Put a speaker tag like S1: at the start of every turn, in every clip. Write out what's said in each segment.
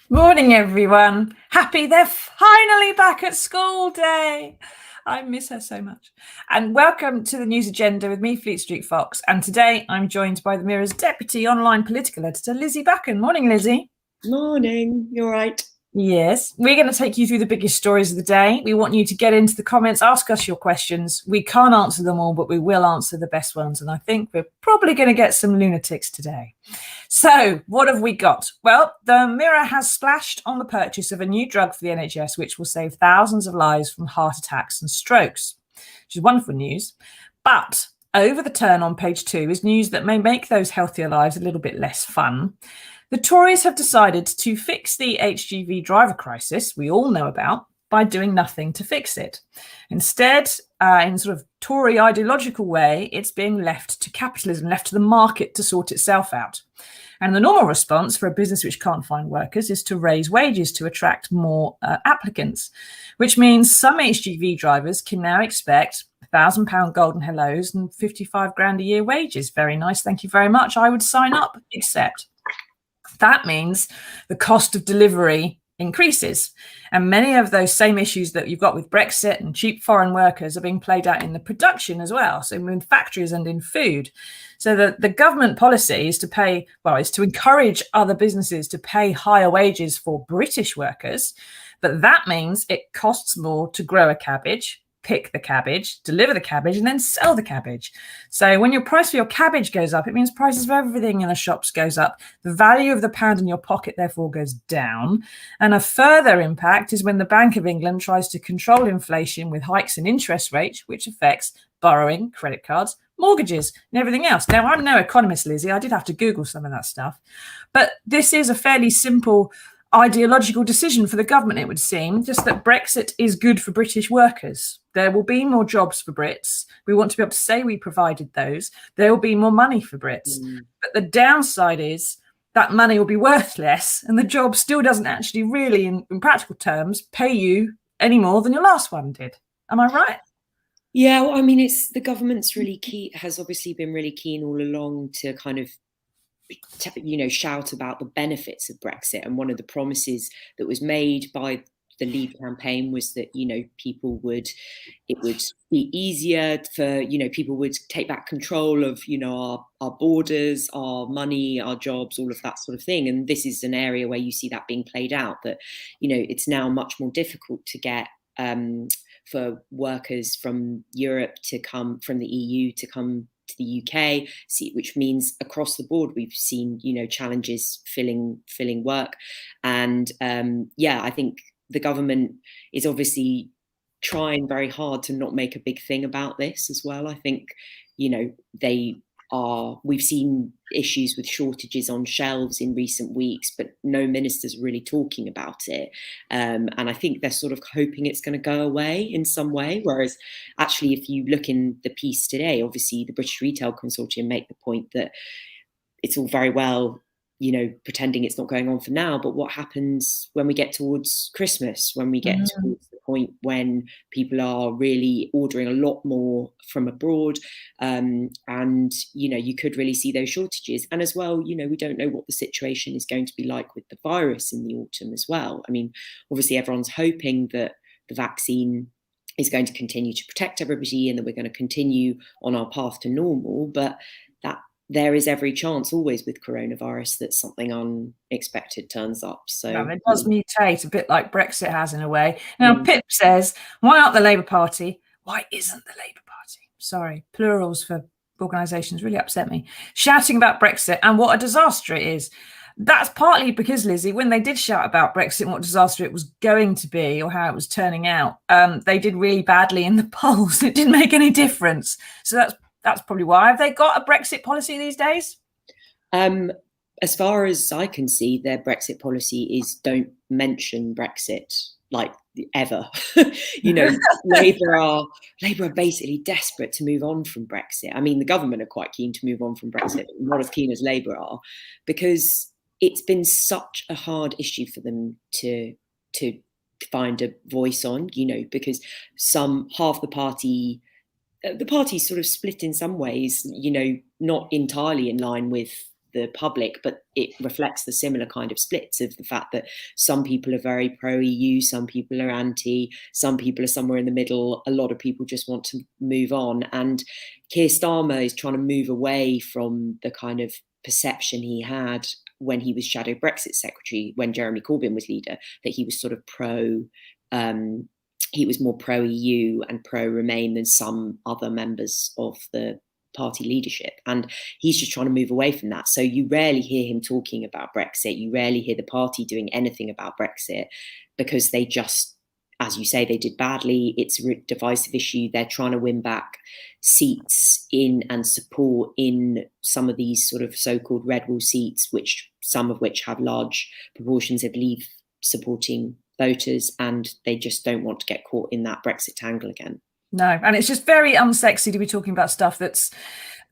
S1: Morning, everyone. Happy they're finally back at school day. I miss her so much. And welcome to the News Agenda with me, Fleet Street Fox. And today I'm joined by the Mirror's Deputy Online Political Editor, Lizzy Buchan. Morning, Lizzy.
S2: Morning. You all right?
S1: Yes, we're going to take you through the biggest stories of the day. We want you to get into the comments, ask us your questions. We can't answer them all, but we will answer the best ones. And I think we're probably going to get some lunatics today. So what have we got? Well, the Mirror has splashed on the purchase of a new drug for the NHS, which will save thousands of lives from heart attacks and strokes, which is wonderful news. But over the turn on page 2 is news that may make those healthier lives a little bit less fun. The Tories have decided to fix the HGV driver crisis we all know about by doing nothing to fix it. Instead, in sort of Tory ideological way, it's being left to capitalism, left to the market to sort itself out. And the normal response for a business which can't find workers is to raise wages to attract more applicants, which means some HGV drivers can now expect £1,000 golden hellos and 55 grand a year wages. Very nice. Thank you very much. I would sign up, except that means the cost of delivery increases. And many of those same issues that you've got with Brexit and cheap foreign workers are being played out in the production as well. So in factories and in food. So the government policy is to encourage other businesses to pay higher wages for British workers. But that means it costs more to grow a cabbage, pick the cabbage, deliver the cabbage, and then sell the cabbage. So when your price for your cabbage goes up, it means prices for everything in the shops goes up. The value of the pound in your pocket, therefore, goes down. And a further impact is when the Bank of England tries to control inflation with hikes in interest rates, which affects borrowing, credit cards, mortgages, and everything else. Now, I'm no economist, Lizzy. I did have to Google some of that stuff. But this is a fairly simple ideological decision for the government, it would seem, just that Brexit is good for British workers. There will be more jobs for Brits. We want to be able to say we provided those. There will be more money for Brits. But the downside is that money will be worth less, and the job still doesn't actually really, in practical terms, pay you any more than your last one did. Am I right?
S2: Yeah, well, I mean, it's the government's really key, has obviously been really keen all along to kind of shout about the benefits of Brexit. And one of the promises that was made by the Leave campaign was that, it would be easier for, people would take back control of, our borders, our money, our jobs, all of that sort of thing. And this is an area where you see that being played out, that, it's now much more difficult to get for workers from Europe to come, from the EU to come to the UK, which means across the board we've seen challenges filling work. And I think the government is obviously trying very hard to not make a big thing about this as well. I think we've seen issues with shortages on shelves in recent weeks, but no ministers are really talking about it. And I think they're sort of hoping it's going to go away in some way. Whereas actually, if you look in the piece today, obviously the British Retail Consortium make the point that it's all very well, pretending it's not going on for now, but what happens when we get towards Christmas, when we get towards the point when people are really ordering a lot more from abroad, and you could really see those shortages. And as well, we don't know what the situation is going to be like with the virus in the autumn as well. I mean, obviously everyone's hoping that the vaccine is going to continue to protect everybody and that we're going to continue on our path to normal, but that there is every chance always with coronavirus that something unexpected turns up. So
S1: it does mutate a bit like Brexit has in a way. Now, Pip says, why aren't the Labour Party? Why isn't the Labour Party? Sorry, plurals for organisations really upset me. Shouting about Brexit and what a disaster it is. That's partly because, Lizzy, when they did shout about Brexit and what disaster it was going to be or how it was turning out, they did really badly in the polls. It didn't make any difference. So that's probably why. Have they got a Brexit policy these days?
S2: As far as I can see, their Brexit policy is don't mention Brexit, like ever. Labour are basically desperate to move on from Brexit. I mean, the government are quite keen to move on from Brexit, not as keen as Labour are, because it's been such a hard issue for them to find a voice on, because half the party's sort of split in some ways, not entirely in line with the public, but it reflects the similar kind of splits of the fact that some people are very pro EU, some people are anti, some people are somewhere in the middle, a lot of people just want to move on. And Keir Starmer is trying to move away from the kind of perception he had when he was shadow Brexit secretary, when Jeremy Corbyn was leader, that he was sort of he was more pro EU and pro Remain than some other members of the party leadership. And he's just trying to move away from that. So you rarely hear him talking about Brexit. You rarely hear the party doing anything about Brexit, because they just, as you say, they did badly. It's a divisive issue. They're trying to win back seats in and support in some of these sort of so-called red wall seats, which some of which have large proportions of Leave supporting voters, and they just don't want to get caught in that Brexit tangle again.
S1: No, and it's just very unsexy to be talking about stuff that's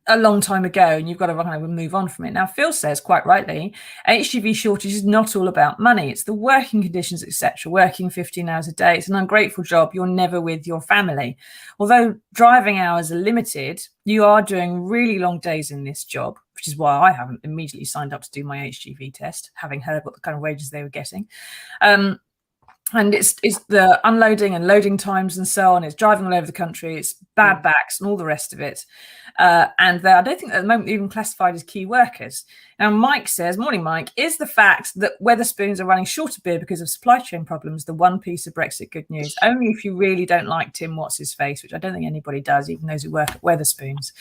S1: a long time ago, and you've got to kind of move on from it. Now, Phil says quite rightly, HGV shortage is not all about money. It's the working conditions, etc. Working 15 hours a day. It's an ungrateful job. You're never with your family. Although driving hours are limited, you are doing really long days in this job, which is why I haven't immediately signed up to do my HGV test, having heard what the kind of wages they were getting. And it's the unloading and loading times and so on. It's driving all over the country. It's bad backs and all the rest of it. And I don't think at the moment they're even classified as key workers. Now, Mike says, morning, Mike, is the fact that Wetherspoons are running short of beer because of supply chain problems the one piece of Brexit good news? Only if you really don't like Tim What's-his-face, which I don't think anybody does, even those who work at Wetherspoons.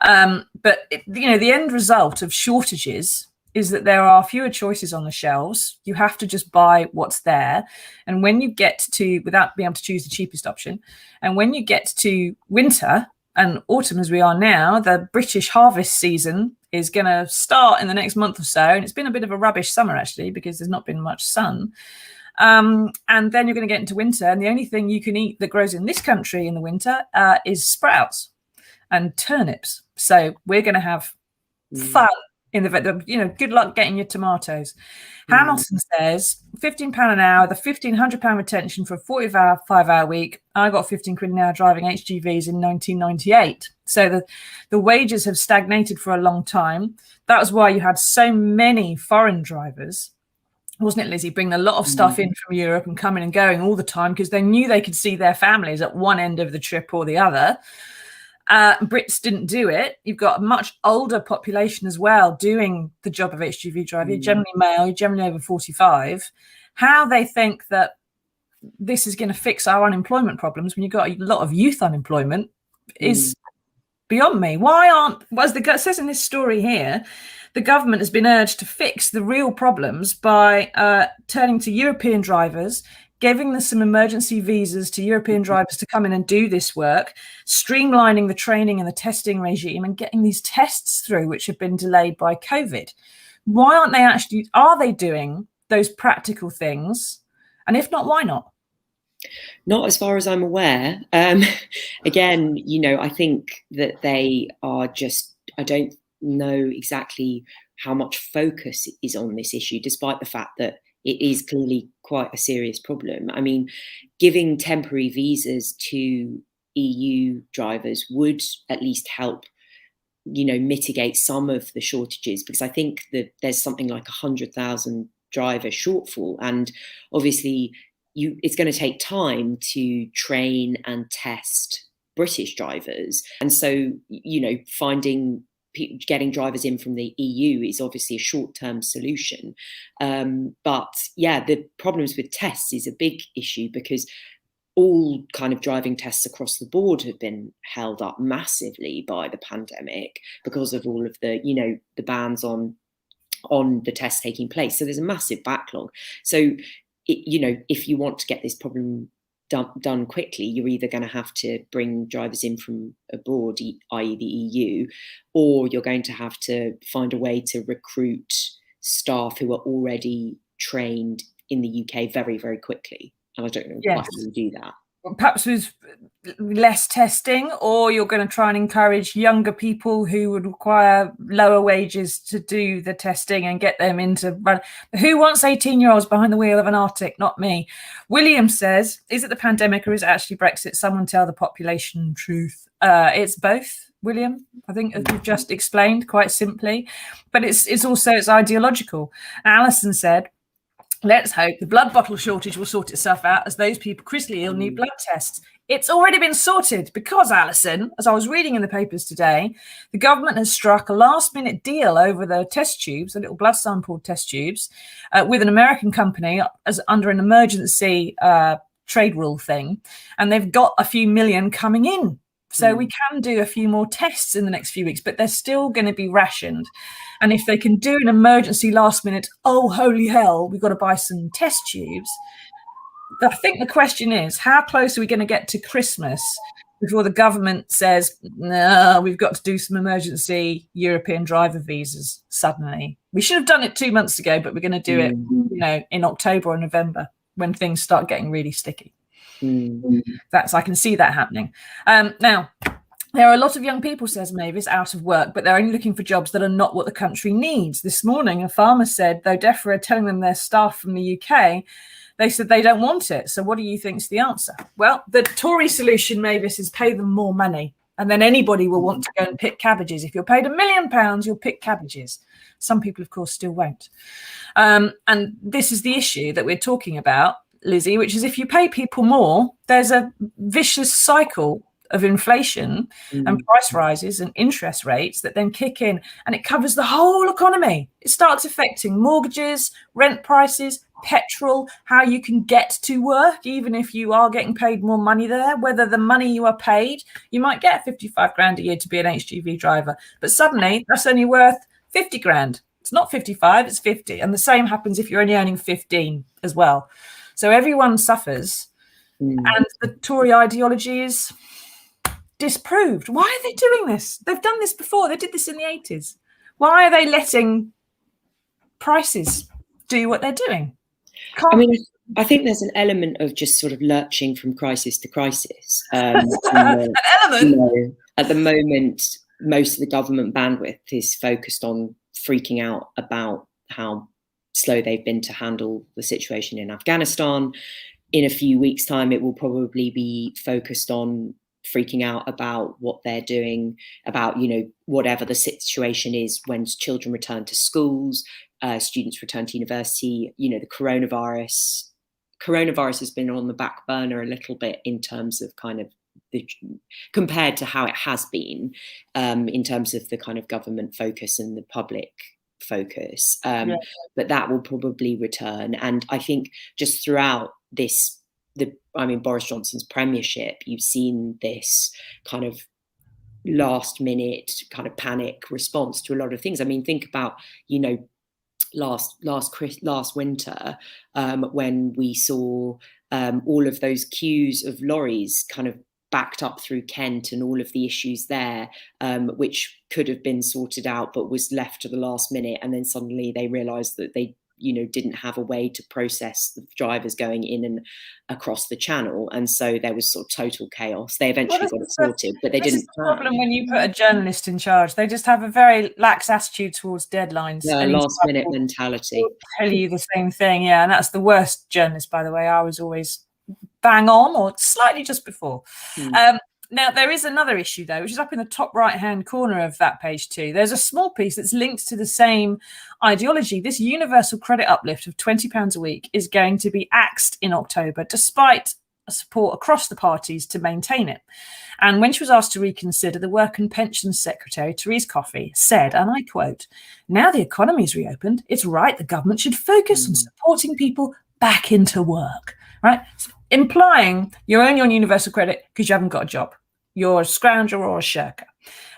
S1: But the end result of shortages is that there are fewer choices on the shelves. You have to just buy what's there. And when you get to, without being able to choose the cheapest option, and when you get to winter and autumn as we are now, the British harvest season is going to start in the next month or so. And it's been a bit of a rubbish summer, actually, because there's not been much sun. And then you're going to get into winter. And the only thing you can eat that grows in this country in the winter is sprouts and turnips. So we're going to have fun. In the good luck getting your tomatoes. Hamilton says £15 an hour, the £1,500 retention for a 45-hour week. I got 15 quid an hour driving HGVs in 1998. So the wages have stagnated for a long time. That was why you had so many foreign drivers, wasn't it, Lizzie, bringing a lot of stuff in from Europe and coming and going all the time because they knew they could see their families at one end of the trip or the other. Brits didn't do it. You've got a much older population as well doing the job of HGV driver. You're generally male, you're generally over 45. How they think that this is going to fix our unemployment problems when you've got a lot of youth unemployment is beyond me. Why aren't, as it says in this story here, the government has been urged to fix the real problems by turning to European drivers, giving them some emergency visas to European drivers to come in and do this work, streamlining the training and the testing regime and getting these tests through, which have been delayed by COVID. Why aren't they are they doing those practical things? And if not, why not?
S2: Not as far as I'm aware. Again, I think that they are just, I don't know exactly how much focus is on this issue, despite the fact that it is clearly quite a serious problem. I mean, giving temporary visas to EU drivers would at least help, mitigate some of the shortages, because I think that there's something like 100,000 driver shortfall. And obviously, it's going to take time to train and test British drivers. And so, getting drivers in from the EU is obviously a short-term solution. But yeah, the problems with tests is a big issue because all kind of driving tests across the board have been held up massively by the pandemic because of all of the, the bans on the tests taking place. So there's a massive backlog. So, if you want to get this problem done quickly, you're either going to have to bring drivers in from abroad, i.e. the EU, or you're going to have to find a way to recruit staff who are already trained in the UK very, very quickly. And I don't know how you do that.
S1: perhaps with less testing, or you're going to try and encourage younger people who would require lower wages to do the testing and get them into run. Who wants 18-year-olds behind the wheel of an Arctic? Not me. William says, is it the pandemic or is it actually Brexit? Someone tell the population truth. It's both, William. I think as you've just explained quite simply, but it's also ideological. Alison said, let's hope the blood bottle shortage will sort itself out, as those people critically ill need blood tests. It's already been sorted because, Alison, as I was reading in the papers today, the government has struck a last-minute deal over the test tubes, the little blood sample test tubes, with an American company as under an emergency trade rule thing, and they've got a few million coming in. So we can do a few more tests in the next few weeks, but they're still going to be rationed. And if they can do an emergency last minute, oh, holy hell, we've got to buy some test tubes. I think the question is, how close are we going to get to Christmas before the government says, no, we've got to do some emergency European driver visas suddenly? We should have done it 2 months ago, but we're going to do it, in October or November when things start getting really sticky. I can see that happening. Now, there are a lot of young people, says Mavis, out of work, but they're only looking for jobs that are not what the country needs. This morning, a farmer said, though DEFRA are telling them their staff from the UK, they said they don't want it. So what do you think's the answer? Well, the Tory solution, Mavis, is pay them more money, and then anybody will want to go and pick cabbages. If you're paid £1 million, you'll pick cabbages. Some people, of course, still won't. And this is the issue that we're talking about, Lizzy, which is if you pay people more, there's a vicious cycle of inflation and price rises and interest rates that then kick in, and it covers the whole economy. It starts affecting mortgages, rent prices, petrol, how you can get to work, even if you are getting paid more money there, whether the money you are paid, you might get 55 grand a year to be an HGV driver, but suddenly that's only worth 50 grand. It's not 55, it's 50. And the same happens if you're only earning 15 as well. So everyone suffers, and the Tory ideology is disproved. Why are they doing this? They've done this before. They did this in the 80s. Why are they letting prices do what they're doing?
S2: I think there's an element of just sort of lurching from crisis to crisis.
S1: An element?
S2: At the moment, most of the government bandwidth is focused on freaking out about how slow they've been to handle the situation in Afghanistan. In a few weeks' time, it will probably be focused on freaking out about what they're doing, about, whatever the situation is when children return to schools, students return to university. The coronavirus has been on the back burner a little bit in terms of kind of compared to how it has been in terms of the kind of government focus and the public focus, but that will probably return. And I think just throughout Boris Johnson's premiership, you've seen this kind of last minute kind of panic response to a lot of things. Think about, last winter when we saw all of those queues of lorries kind of backed up through Kent and all of the issues there, which could have been sorted out but was left to the last minute. And then suddenly they realised that they, didn't have a way to process the drivers going in and across the channel. And so there was sort of total chaos. They eventually got it sorted, but they didn't.
S1: This is the problem when you put a journalist in charge. They just have a very lax attitude towards deadlines.
S2: Yeah, last minute mentality.
S1: Tell you the same thing. Yeah, and that's the worst journalist, by the way. I was always bang on or slightly just before. Now, there is another issue, though, which is up in the top right-hand corner of that page too. There's a small piece that's linked to the same ideology. This universal credit uplift of £20 a week is going to be axed in October, despite support across the parties to maintain it. And when she was asked to reconsider, the Work and Pensions Secretary, Therese Coffey, said, and I quote, "Now the economy's reopened, it's right the government should focus on supporting people back into work." Right? Implying you're only on universal credit because you haven't got a job. You're a scrounger or a shirker.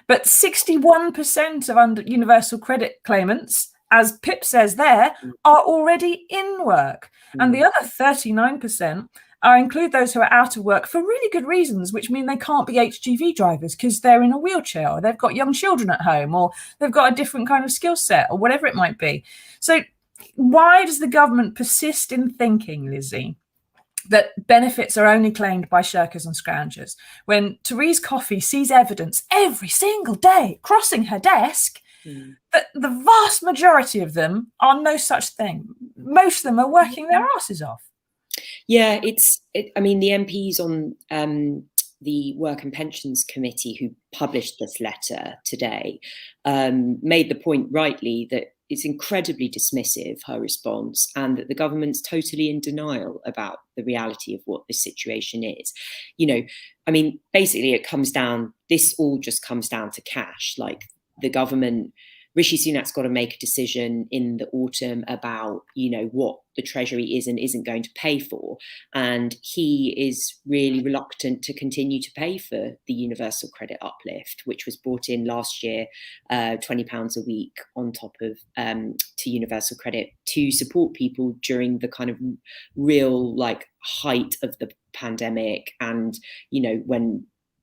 S1: But 61% of universal credit claimants, as Pip says there, are already in work. And the other 39% include those who are out of work for really good reasons, which mean they can't be HGV drivers because they're in a wheelchair, or they've got young children at home, or they've got a different kind of skill set, or whatever it might be. So why does the government persist in thinking, Lizzy, that benefits are only claimed by shirkers and scroungers. When Therese Coffey sees evidence every single day crossing her desk, that the vast majority of them are no such thing. Most of them are working their asses off.
S2: Yeah, I mean, the MPs on the Work and Pensions Committee who published this letter today made the point rightly that it's incredibly dismissive, her response, and that the government's totally in denial about the reality of what this situation is. I mean, basically this all just comes down to cash. Like, the government, Rishi Sunak's got to make a decision in the autumn about, what the Treasury is and isn't going to pay for. And he is really reluctant to continue to pay for the universal credit uplift, which was brought in last year, £20 a week on top of to universal credit to support people during the kind of real height of the pandemic. And,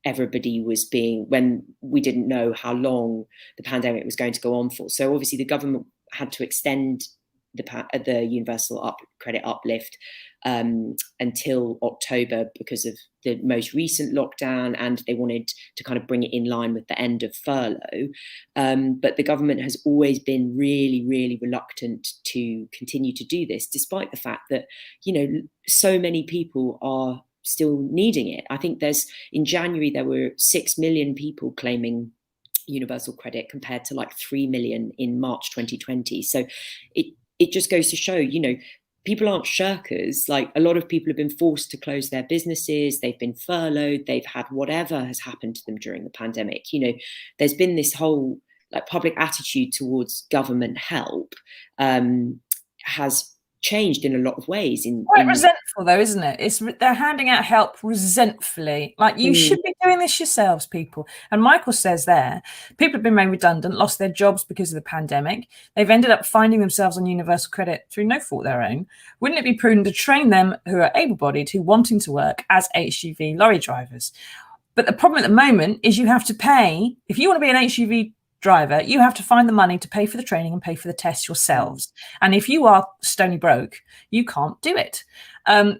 S2: when we didn't know how long the pandemic was going to go on for. So obviously the government had to extend the universal credit uplift until October because of the most recent lockdown, and they wanted to kind of bring it in line with the end of furlough. But the government has always been really, really reluctant to continue to do this, despite the fact that, so many people are still needing it. I think in January there were 6 million people claiming universal credit compared to 3 million in March 2020. So it just goes to show, people aren't shirkers. A lot of people have been forced to close their businesses, they've been furloughed, they've had whatever has happened to them during the pandemic. There's been this whole public attitude towards government help has changed in a lot of ways.
S1: Quite resentful though, isn't it? They're handing out help resentfully. You should be doing this yourselves, people. And Michael says there, people have been made redundant, lost their jobs because of the pandemic. They've ended up finding themselves on universal credit through no fault of their own. Wouldn't it be prudent to train them who are able-bodied, who wanting to work as HGV lorry drivers? But the problem at the moment is you have to pay, if you want to be an HGV driver, you have to find the money to pay for the training and pay for the tests yourselves. And if you are stony broke, you can't do it.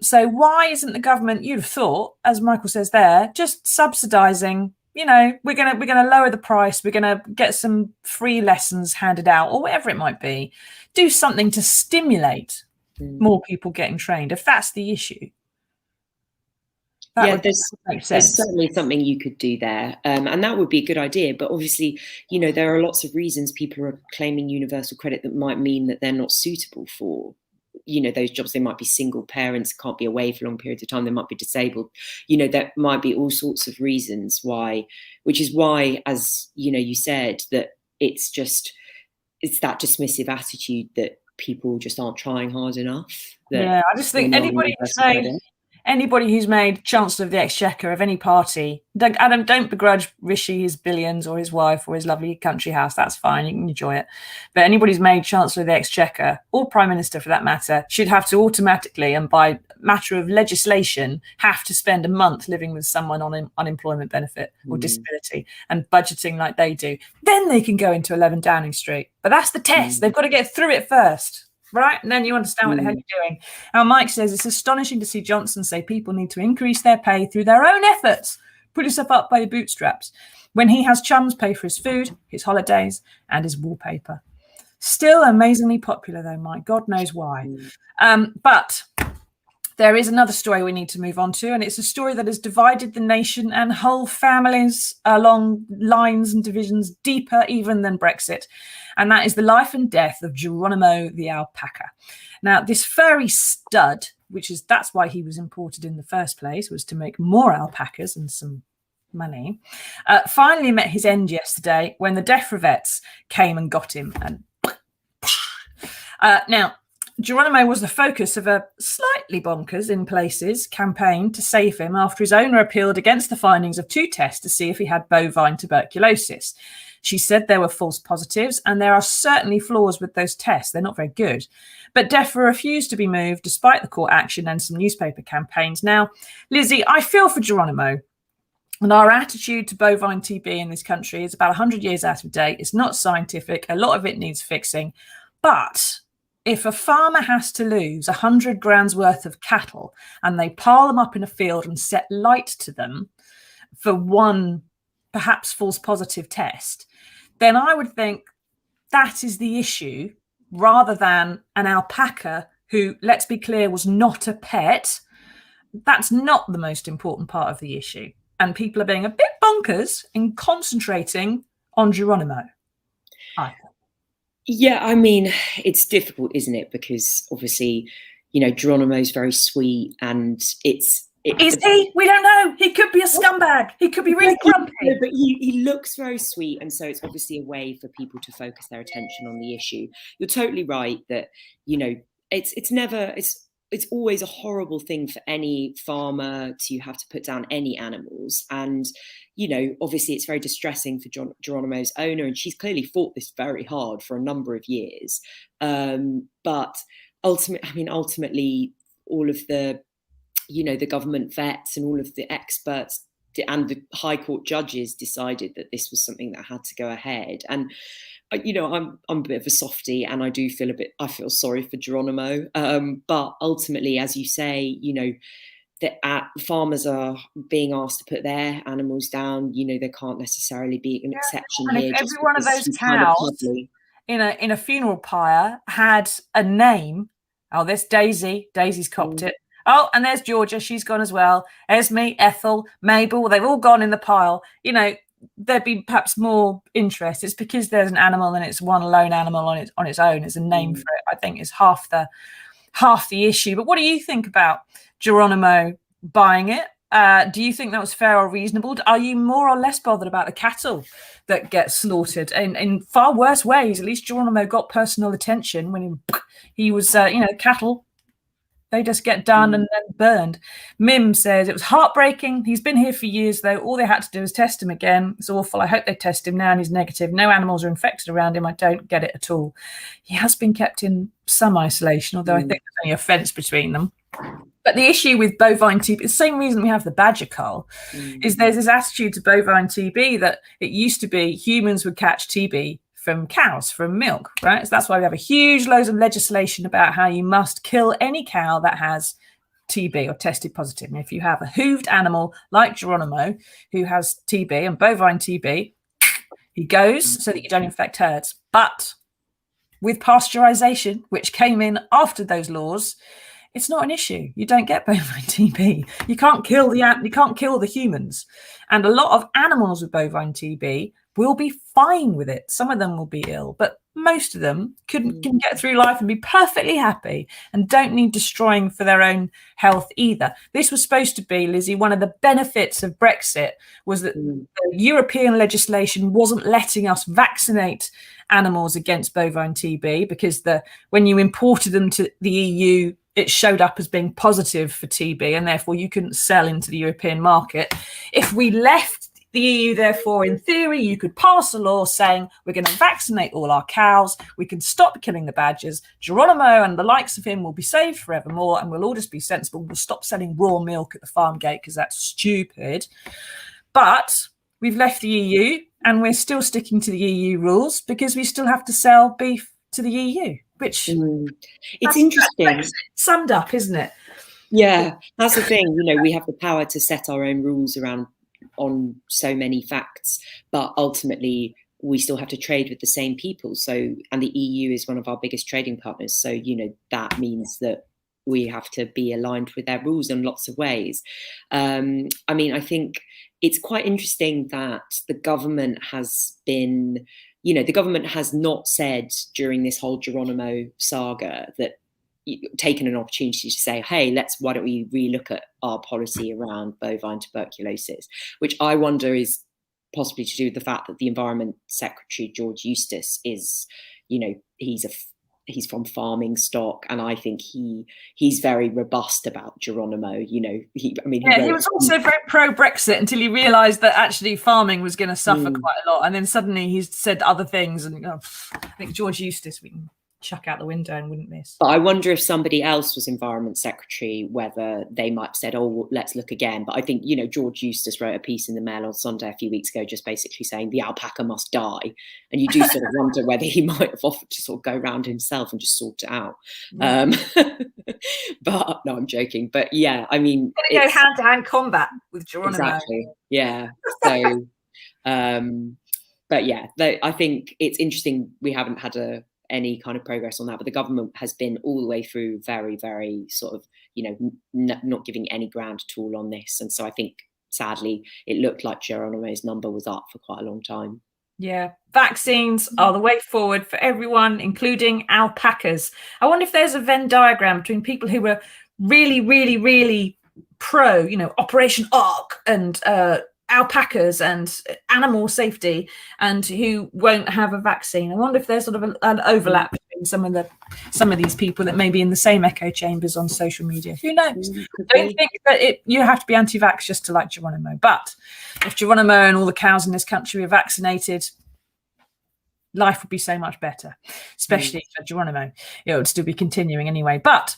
S1: So why isn't the government, you'd have thought, as Michael says there, just subsidising? We're gonna lower the price. We're gonna get some free lessons handed out, or whatever it might be. Do something to stimulate more people getting trained, if that's the issue.
S2: There's certainly something you could do there, and that would be a good idea. But obviously, there are lots of reasons people are claiming universal credit that might mean that they're not suitable for, those jobs. They might be single parents, can't be away for long periods of time. They might be disabled. There might be all sorts of reasons why, which is why, as you said, that it's that dismissive attitude that people just aren't trying hard enough.
S1: I just think anybody who's made Chancellor of the Exchequer of any party, don't begrudge Rishi his billions or his wife or his lovely country house. That's fine, you can enjoy it. But anybody who's made Chancellor of the Exchequer, or Prime Minister for that matter, should have to automatically, and by matter of legislation, have to spend a month living with someone on unemployment benefit or disability and budgeting like they do. Then they can go into 11 Downing Street. But that's the test. They've got to get through it first. Right, and then you understand what the hell you're doing. Now, Mike says it's astonishing to see Johnson say people need to increase their pay through their own efforts, put yourself up by your bootstraps, when he has chums pay for his food, his holidays, and his wallpaper. Still amazingly popular, though, Mike. God knows why. But there is another story we need to move on to, and it's a story that has divided the nation and whole families along lines and divisions deeper even than Brexit. And that is the life and death of Geronimo the alpaca. Now, this furry stud, that's why he was imported in the first place, was to make more alpacas and some money, finally met his end yesterday when the deaf revettes came and got him. And now, Geronimo was the focus of a slightly bonkers in places campaign to save him after his owner appealed against the findings of 2 tests to see if he had bovine tuberculosis. She said there were false positives, and there are certainly flaws with those tests. They're not very good. But DEFRA refused to be moved despite the court action and some newspaper campaigns. Now, Lizzy, I feel for Geronimo. And our attitude to bovine TB in this country is about 100 years out of date. It's not scientific. A lot of it needs fixing. But if a farmer has to lose 100 grand's worth of cattle and they pile them up in a field and set light to them for one perhaps false positive test, then I would think that is the issue, rather than an alpaca who, let's be clear, was not a pet. That's not the most important part of the issue. And people are being a bit bonkers in concentrating on Geronimo.
S2: Yeah, I mean, it's difficult, isn't it? Because obviously, Geronimo's very sweet, and is
S1: he? We don't know. He could be a scumbag. He could be really grumpy.
S2: No, but he looks very sweet, and so it's obviously a way for people to focus their attention on the issue. You're totally right that it's always a horrible thing for any farmer to have to put down any animals, and obviously it's very distressing for Geronimo's owner, and she's clearly fought this very hard for a number of years. But ultimately, all of the the government vets and all of the experts and the High Court judges decided that this was something that had to go ahead. And I'm a bit of a softie, and I feel sorry for Geronimo. But ultimately, as you say, that farmers are being asked to put their animals down. There can't necessarily be an exception here.
S1: If every one of those cows in a funeral pyre had a name, there's Daisy. Daisy's copped it. Oh, and there's Georgia. She's gone as well. Esme, Ethel, Mabel. They've all gone in the pile. There'd be perhaps more interest. It's because there's an animal and it's one lone animal on its own. There's a name for it. I think is half the issue. But what do you think about Geronimo buying it? Do you think that was fair or reasonable? Are you more or less bothered about the cattle that get slaughtered in far worse ways? At least Geronimo got personal attention when he was, cattle. They just get done and then burned. Mim says it was heartbreaking. He's been here for years, though. All they had to do was test him again. It's awful. I hope they test him now and he's negative. No animals are infected around him. I don't get it at all. He has been kept in some isolation, although I think there's only a fence between them. But the issue with bovine TB, the same reason we have the badger cull, is there's this attitude to bovine TB that it used to be humans would catch TB from cows, from milk, right? So that's why we have a huge loads of legislation about how you must kill any cow that has TB or tested positive. And if you have a hooved animal like Geronimo who has TB and bovine TB, he goes so that you don't infect herds. But with pasteurization, which came in after those laws, it's not an issue. You don't get bovine TB. You can't kill the humans. And a lot of animals with bovine TB will be fine with it. Some of them will be ill, but most of them can get through life and be perfectly happy and don't need destroying for their own health either. This was supposed to be, Lizzy, one of the benefits of Brexit was that the European legislation wasn't letting us vaccinate animals against bovine TB because when you imported them to the EU, it showed up as being positive for TB, and therefore you couldn't sell into the European market. If we left the EU, therefore, in theory, you could pass a law saying we're going to vaccinate all our cows, we can stop killing the badgers, Geronimo and the likes of him will be saved forevermore, and we'll all just be sensible. We'll stop selling raw milk at the farm gate because that's stupid. But we've left the EU, and we're still sticking to the EU rules because we still have to sell beef to the EU, which
S2: it's interesting.
S1: Summed up, isn't it?
S2: Yeah, that's the thing. We have the power to set our own rules on so many facts, but ultimately we still have to trade with the same people. And the EU is one of our biggest trading partners. So, that means that we have to be aligned with their rules in lots of ways. I think it's quite interesting that the government has been, the government has not said during this whole Geronimo saga that taken an opportunity to say, hey, why don't we relook at our policy around bovine tuberculosis, which I wonder is possibly to do with the fact that the Environment Secretary, George Eustace, is, he's from farming stock, and I think he's very robust about Geronimo. He
S1: was also very pro-Brexit until he realised that actually farming was going to suffer quite a lot, and then suddenly he's said other things. And I think George Eustace, we can chuck out the window and wouldn't miss.
S2: But I wonder if somebody else was Environment Secretary, whether they might have said, oh, well, let's look again. But I think, you know, George Eustace wrote a piece in the Mail on Sunday a few weeks ago, just basically saying the alpaca must die. And you do sort of wonder whether he might have offered to sort of go around himself and just sort it out. Yeah. But no, I'm joking. But yeah, I mean,
S1: it's go hand-to-hand combat with Geronimo.
S2: Exactly. Yeah. So, but yeah, I think it's interesting. We haven't had any kind of progress on that, but the government has been all the way through very, very sort of, you know, not giving any ground at all on this. And so I think, sadly, it looked like Geronimo's number was up for quite a long time.
S1: Yeah, vaccines are the way forward for everyone, including alpacas. I wonder if there's a Venn diagram between people who were really, really, really pro, you know, Operation Ark and alpacas and animal safety, and who won't have a vaccine. I wonder if there's sort of an overlap between some of these people that may be in the same echo chambers on social media. Who knows? Don't think that you have to be anti-vax just to like Geronimo. But if Geronimo and all the cows in this country are vaccinated, life would be so much better, especially for Geronimo. It would still be continuing anyway. But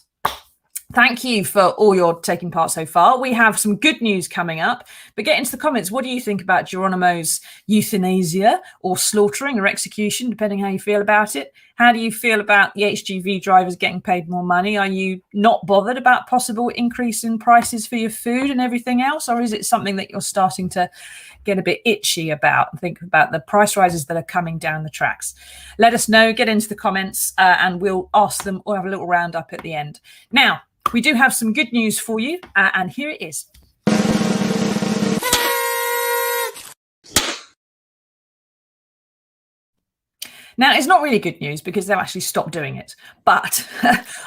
S1: thank you for all your taking part so far. We have some good news coming up, but get into the comments. What do you think about Geronimo's euthanasia or slaughtering or execution, depending how you feel about it? How do you feel about the HGV drivers getting paid more money? Are you not bothered about possible increase in prices for your food and everything else? Or is it something that you're starting to get a bit itchy about and think about the price rises that are coming down the tracks? Let us know, get into the comments, and we'll ask them or have a little roundup at the end. Now, we do have some good news for you, and here it is. Now, it's not really good news because they've actually stopped doing it. But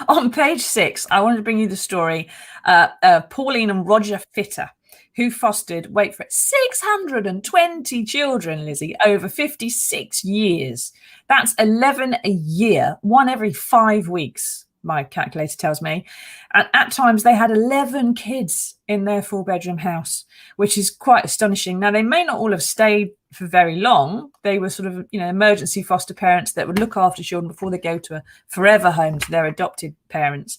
S1: on page 6, I wanted to bring you the story of Pauline and Roger Fitter, who fostered, wait for it, 620 children, Lizzie, over 56 years. That's 11 a year, one every 5 weeks, my calculator tells me. And at times they had 11 kids in their 4-bedroom house, which is quite astonishing. Now, they may not all have stayed for very long. They were sort of, you know, emergency foster parents that would look after children before they go to a forever home to their adopted parents.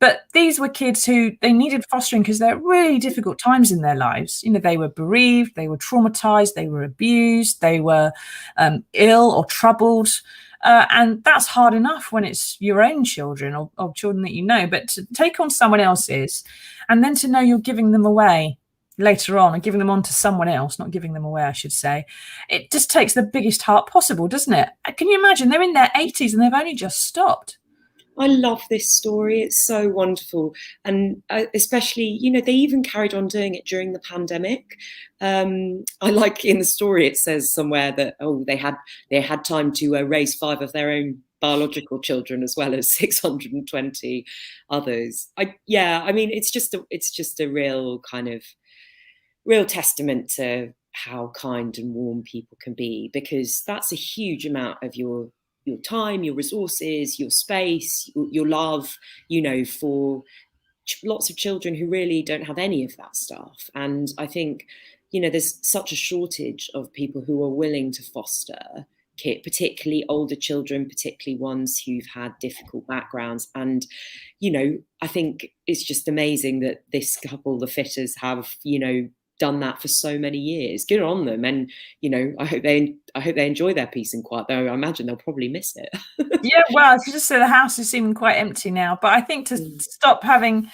S1: But these were kids who they needed fostering because they're really difficult times in their lives. You know, they were bereaved, they were traumatized, they were abused, they were ill or troubled. And that's hard enough when it's your own children or children that you know, but to take on someone else's and then to know you're giving them away later on and giving them on to someone else, not giving them away, I should say, it just takes the biggest heart possible, doesn't it? Can you imagine? They're in their 80s and they've only just stopped.
S2: I love this story. It's so wonderful. And especially, you know, they even carried on doing it during the pandemic. I like in the story, it says somewhere that, oh, they had time to raise 5 of their own biological children as well as 620 others. I mean, it's just a real kind of real testament to how kind and warm people can be, because that's a huge amount of your time, your resources, your space, your love, you know, for lots of children who really don't have any of that stuff. And I think, you know, there's such a shortage of people who are willing to foster, particularly older children, particularly ones who've had difficult backgrounds. And, you know, I think it's just amazing that this couple, the Fitters, have, you know, done that for so many years. Good on them. And, you know, I hope they enjoy their peace and quiet, though I imagine they'll probably miss it.
S1: Yeah, well, as you just said, the house is seeming quite empty now. But I think to stop having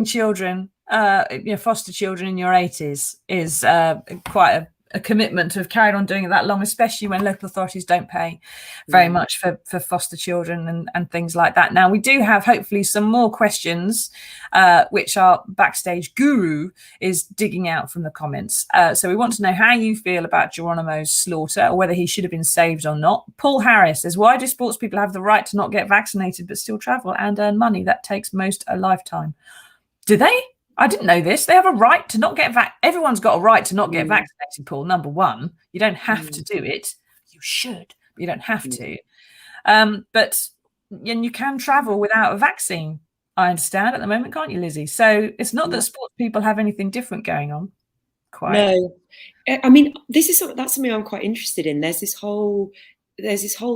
S1: children, you know, foster children in your 80s is quite a commitment to have carried on doing it that long, especially when local authorities don't pay very much for foster children and things like that. Now, we do have hopefully some more questions, which our backstage guru is digging out from the comments. So we want to know how you feel about Geronimo's slaughter, or whether he should have been saved or not. Paul Harris says, why do sports people have the right to not get vaccinated but still travel and earn money? That takes most a lifetime. Do they? I didn't know this. They have a right to not get everyone's got a right to not get vaccinated, Paul. Number one, you don't have to do it. You should, but you don't have to. But you can travel without a vaccine, I understand, at the moment, can't you, Lizzie? So it's not that sports people have anything different going on. Quite.
S2: No. I mean, that's something I'm quite interested in. There's this whole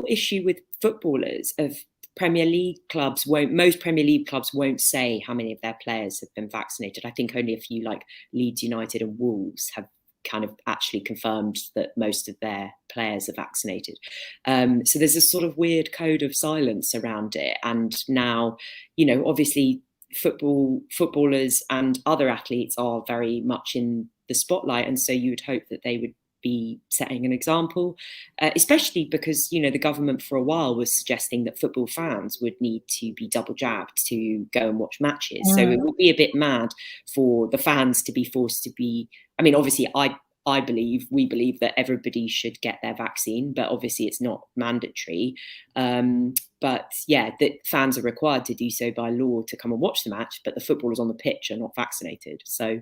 S2: issue with footballers of most Premier League clubs won't say how many of their players have been vaccinated. I think only a few like Leeds United and Wolves have kind of actually confirmed that most of their players are vaccinated. So there's a sort of weird code of silence around it. And now, obviously footballers and other athletes are very much in the spotlight. And so you would hope that they would be setting an example, especially because, the government for a while was suggesting that football fans would need to be double jabbed to go and watch matches. So it would be a bit mad for the fans to be forced to be, obviously we believe that everybody should get their vaccine, but obviously it's not mandatory. But yeah, the fans are required to do so by law to come and watch the match, but the footballers on the pitch are not vaccinated. So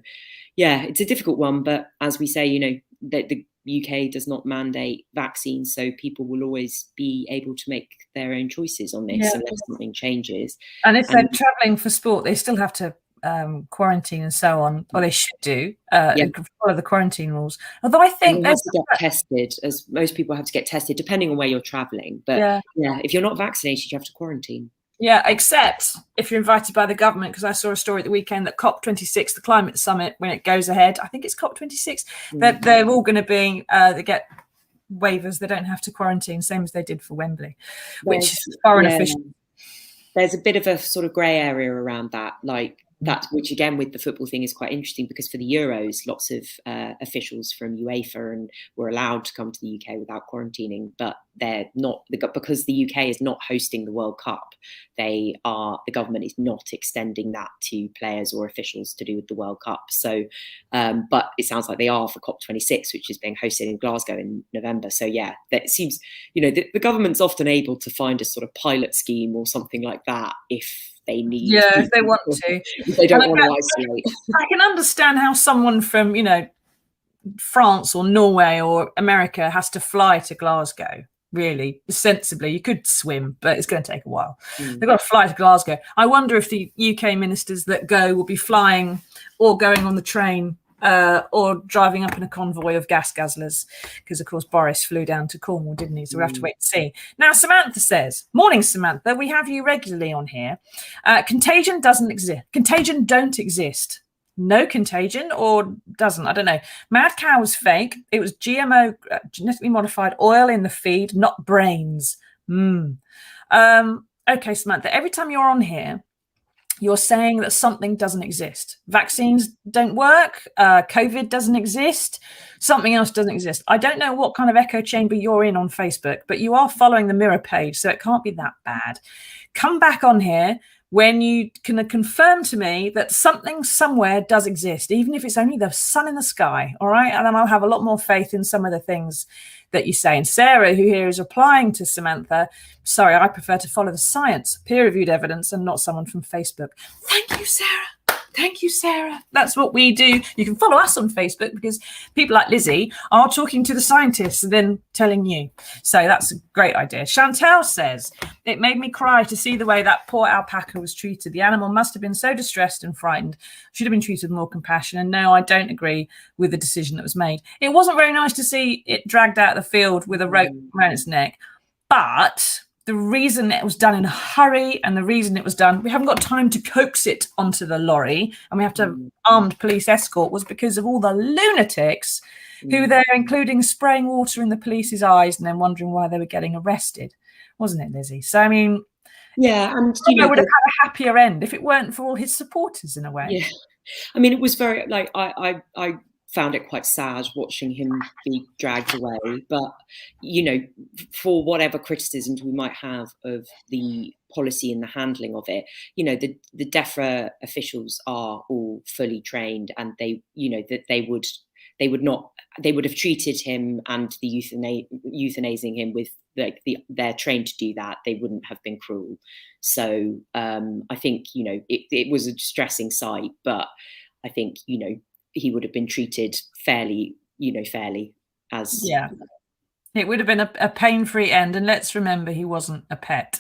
S2: yeah, it's a difficult one. But as we say, the UK does not mandate vaccines, so people will always be able to make their own choices on this unless something changes.
S1: And if they're travelling for sport, they still have to quarantine and so on, or they should do follow the quarantine rules. Although I think
S2: they have to get tested, as most people have to get tested, depending on where you're travelling. But if you're not vaccinated, you have to quarantine. Yeah,
S1: except if you're invited by the government, because I saw a story at the weekend that COP26, the climate summit, when it goes ahead, I think it's COP26, they're all going to be, they get waivers. They don't have to quarantine, same as they did for Wembley, which is foreign officials.
S2: There's a bit of a sort of grey area around that, which again with the football thing is quite interesting, because for the Euros, lots of officials from UEFA were allowed to come to the UK without quarantining, but they're not, because the UK is not hosting the World Cup. The government is not extending that to players or officials to do with the World Cup. So, but it sounds like they are for COP26, which is being hosted in Glasgow in November. So yeah, that seems, the government's often able to find a sort of pilot scheme or something like that if they need.
S1: If they want to.
S2: If they don't want to isolate.
S1: I can understand how someone from, France or Norway or America has to fly to Glasgow. Really, sensibly, you could swim, but it's going to take a while. They've got to fly to Glasgow. I wonder if the UK ministers that go will be flying or going on the train or driving up in a convoy of gas guzzlers, because of course Boris flew down to Cornwall, didn't he? So we'll have to wait and see. Now Samantha says, morning Samantha, we have you regularly on here. Contagion doesn't exist. Contagion don't exist. No contagion, or doesn't, I don't know. Mad cow was fake. It was GMO, genetically modified oil in the feed, not brains. Okay, Samantha, every time you're on here, you're saying that something doesn't exist. Vaccines don't work. COVID doesn't exist. Something else doesn't exist. I don't know what kind of echo chamber you're in on Facebook, but you are following the Mirror page, so it can't be that bad. Come back on here when you can confirm to me that something somewhere does exist, even if it's only the sun in the sky, all right? And then I'll have a lot more faith in some of the things that you say. And Sarah, who here is replying to Samantha, sorry, I prefer to follow the science, peer-reviewed evidence, and not someone from Facebook. Thank you, Sarah. Thank you, Sarah. That's what we do. You can follow us on Facebook because people like Lizzy are talking to the scientists and then telling you. So that's a great idea. Chantel says, it made me cry to see the way that poor alpaca was treated. The animal must have been so distressed and frightened. Should have been treated with more compassion. And no, I don't agree with the decision that was made. It wasn't very nice to see it dragged out of the field with a rope around its neck. But the reason it was done in a hurry and the reason it was done, we haven't got time to coax it onto the lorry and we have to have armed police escort, was because of all the lunatics who were there, including spraying water in the police's eyes and then wondering why they were getting arrested. Wasn't it, Lizzy? So, I mean,
S2: yeah, and
S1: I would have had a happier end if it weren't for all his supporters in a way.
S2: Yeah, I mean, it was very, like, I found it quite sad watching him be dragged away. But, for whatever criticisms we might have of the policy and the handling of it, the DEFRA officials are all fully trained, and they would have treated him and the euthanizing him with they're trained to do that. They wouldn't have been cruel. So I think, it was a distressing sight, but I think, he would have been treated fairly, as.
S1: Yeah. It would have been a pain-free end. And let's remember, he wasn't a pet.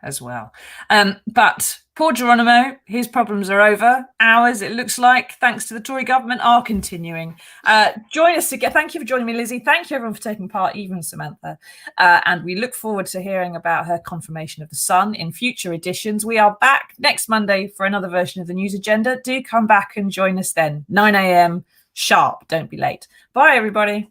S1: as well. But poor Geronimo, his problems are over. Ours, it looks like, thanks to the Tory government, are continuing. Join us again. Thank you for joining me, Lizzy. Thank you, everyone, for taking part, even Samantha. And we look forward to hearing about her confirmation of the Sun in future editions. We are back next Monday for another version of the news agenda. Do come back and join us then, 9 a.m. sharp. Don't be late. Bye, everybody.